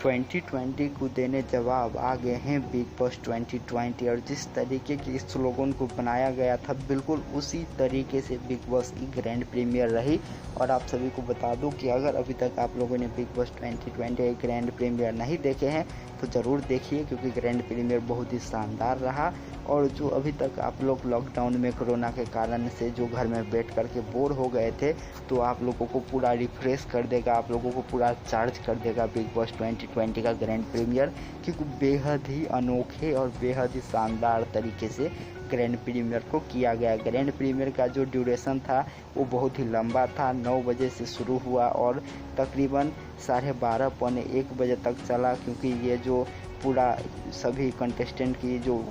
2020 को देने जवाब आ गए हैं बिग बॉस 2020। और जिस तरीके के स्लोगन को बनाया गया था बिल्कुल उसी तरीके से बिग बॉस की ग्रैंड प्रीमियर रही। और आप सभी को बता दूं कि अगर अभी तक आप लोगों ने बिग बॉस 2020 की ग्रैंड प्रीमियर नहीं देखे हैं तो ज़रूर देखिए, क्योंकि ग्रैंड प्रीमियर बहुत ही शानदार रहा। और जो अभी तक आप लोग लॉकडाउन में कोरोना के कारण से जो घर में बैठ कर के बोर हो गए थे, तो आप लोगों को पूरा रिफ्रेश कर देगा, आप लोगों को पूरा चार्ज कर देगा बिग बॉस 2020 का ग्रैंड प्रीमियर, क्योंकि बेहद ही अनोखे और बेहद ही शानदार तरीके से ग्रैंड प्रीमियर को किया गया। ग्रैंड प्रीमियर का जो ड्यूरेशन था वो बहुत ही लंबा था, 9 बजे से शुरू हुआ और तकरीबन 12:30 पौने 1 बजे तक चला, क्योंकि ये जो पूरा सभी कंटेस्टेंट की जो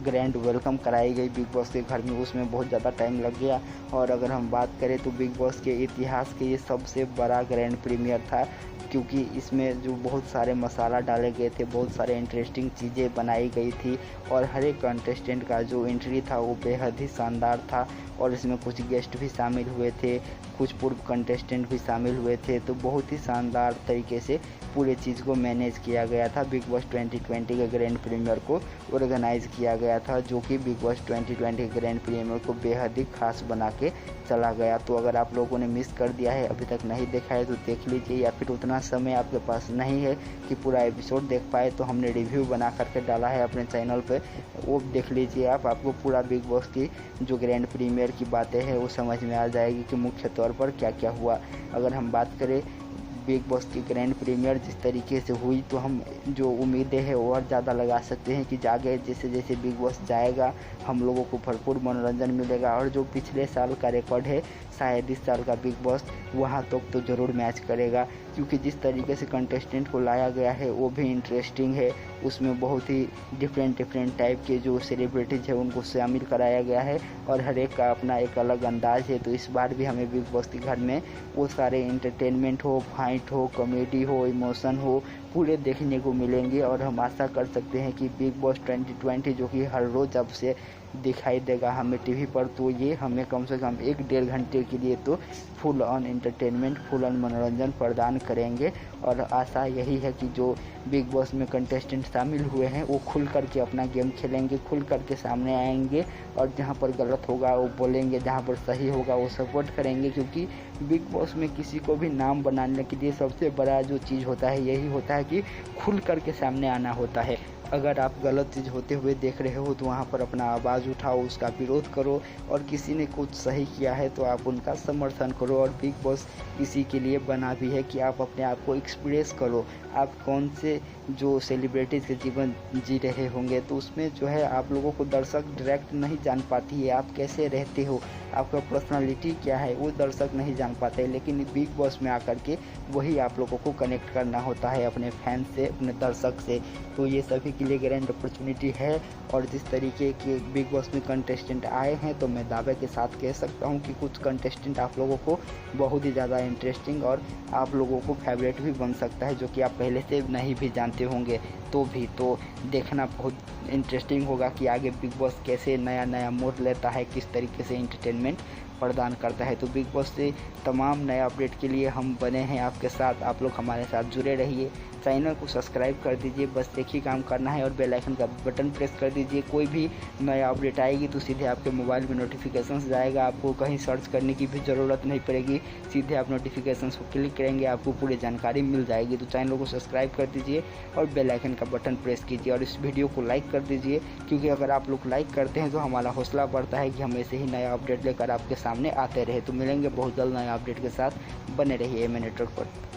ग्रैंड वेलकम कराई गई बिग बॉस के घर में, उसमें बहुत ज़्यादा टाइम लग गया। और अगर हम बात करें तो बिग बॉस के इतिहास के ये सबसे बड़ा ग्रैंड प्रीमियर था, क्योंकि इसमें जो बहुत सारे मसाला डाले गए थे, बहुत सारे इंटरेस्टिंग चीज़ें बनाई गई थी और हर एक कंटेस्टेंट का जो एंट्री था वो बेहद ही शानदार था। और इसमें कुछ गेस्ट भी शामिल हुए थे, कुछ पूर्व कंटेस्टेंट भी शामिल हुए थे, तो बहुत ही शानदार तरीके से पूरे चीज़ को मैनेज किया गया था। बिग बॉस 2020 के ग्रैंड प्रीमियर को ऑर्गेनाइज़ किया गया था, जो कि बिग बॉस 2020 के ग्रैंड प्रीमियर को बेहद ही खास बना के चला गया। तो अगर आप लोगों ने मिस कर दिया है, अभी तक नहीं देखा है तो देख लीजिए, या फिर उतना समय आपके पास नहीं है कि पूरा एपिसोड देख पाए, तो हमने रिव्यू बना करके डाला है अपने चैनल पे, वो देख लीजिए आप। आपको पूरा बिग बॉस की जो ग्रैंड प्रीमियर की बातें हैं वो समझ में आ जाएगी कि मुख्य तौर पर क्या क्या हुआ। अगर हम बात करें बिग बॉस की ग्रैंड प्रीमियर जिस तरीके से हुई, तो हम जो उम्मीदें हैं और ज़्यादा लगा सकते हैं कि आगे जैसे जैसे बिग बॉस जाएगा हम लोगों को भरपूर मनोरंजन मिलेगा। और जो पिछले साल का रिकॉर्ड है शायद इस साल का बिग बॉस वहाँ तक तो ज़रूर मैच करेगा, क्योंकि जिस तरीके से कंटेस्टेंट को लाया गया है वो भी इंटरेस्टिंग है। उसमें बहुत ही डिफरेंट टाइप के जो सेलिब्रिटीज़ है उनको शामिल कराया गया है और हर एक का अपना एक अलग अंदाज है। तो इस बार भी हमें बिग बॉस के घर में वो सारे एंटरटेनमेंट हो, फाइट हो, कॉमेडी हो, इमोशन हो, पूरे देखने को मिलेंगे। और हम आशा कर सकते हैं कि बिग बॉस 2020 जो कि हर रोज़ अब से दिखाई देगा हमें टीवी पर, तो ये हमें कम से कम 1-1.5 घंटे के लिए तो full on entertainment, full on मनोरंजन प्रदान करेंगे। और आशा यही है कि जो बिग बॉस में कंटेस्टेंट शामिल हुए हैं वो खुल करके अपना गेम खेलेंगे, खुल करके सामने आएंगे और जहाँ पर गलत होगा वो बोलेंगे, जहाँ पर सही होगा वो सपोर्ट करेंगे। क्योंकि बिग बॉस में किसी को भी नाम बनाने के लिए सबसे बड़ा जो चीज़ होता है यही होता है कि खुल करके सामने आना होता है। अगर आप गलत चीज़ होते हुए देख रहे हो तो वहाँ पर अपना आवाज़ उठाओ, उसका विरोध करो, और किसी ने कुछ सही किया है तो आप उनका समर्थन करो। और बिग बॉस इसी के लिए बना भी है कि आप अपने आप को एक्सप्रेस करो, आप कौन से जो सेलिब्रिटीज़ के जीवन जी रहे होंगे, तो उसमें जो है आप लोगों को दर्शक डायरेक्ट नहीं जान पाती है आप कैसे रहते हो, आपका पर्सनालिटी क्या है, वो दर्शक नहीं जान पाते हैं। लेकिन बिग बॉस में आकर के वही आप लोगों को कनेक्ट करना होता है अपने फैन से, अपने दर्शक से। तो ये सभी के लिए ग्रैंड अपॉर्चुनिटी है। और जिस तरीके के बिग बॉस में कंटेस्टेंट आए हैं तो मैं दावे के साथ कह सकता हूँ कि कुछ कंटेस्टेंट आप लोगों को बहुत ही ज़्यादा इंटरेस्टिंग और आप लोगों को फेवरेट भी बन सकता है, जो कि आप पहले से नहीं भी जानते होंगे। तो देखना बहुत इंटरेस्टिंग होगा कि आगे बिग बॉस कैसे नया मोड़ लेता है, किस तरीके से एंटरटेनमेंट प्रदान करता है। तो बिग बॉस से तमाम नए अपडेट के लिए हम बने हैं आपके साथ, आप लोग हमारे साथ जुड़े रहिए। चैनल को सब्सक्राइब कर दीजिए, बस एक ही काम करना है, और बेल आइकन का बटन प्रेस कर दीजिए। कोई भी नया अपडेट आएगी तो सीधे आपके मोबाइल में नोटिफिकेशंस जाएगा, आपको कहीं सर्च करने की भी ज़रूरत नहीं पड़ेगी, सीधे आप नोटिफिकेशंस को क्लिक करेंगे, आपको पूरी जानकारी मिल जाएगी। तो चैनल को सब्सक्राइब कर दीजिए और बेल आइकन का बटन प्रेस कीजिए और इस वीडियो को लाइक कर दीजिए, क्योंकि अगर आप लोग लाइक करते हैं तो हमारा हौसला बढ़ता है कि हम ऐसे ही नया अपडेट लेकर आपके सामने आते रहे। तो मिलेंगे बहुत जल्द नए अपडेट के साथ, बने रहिए एम नेटवर्क पर।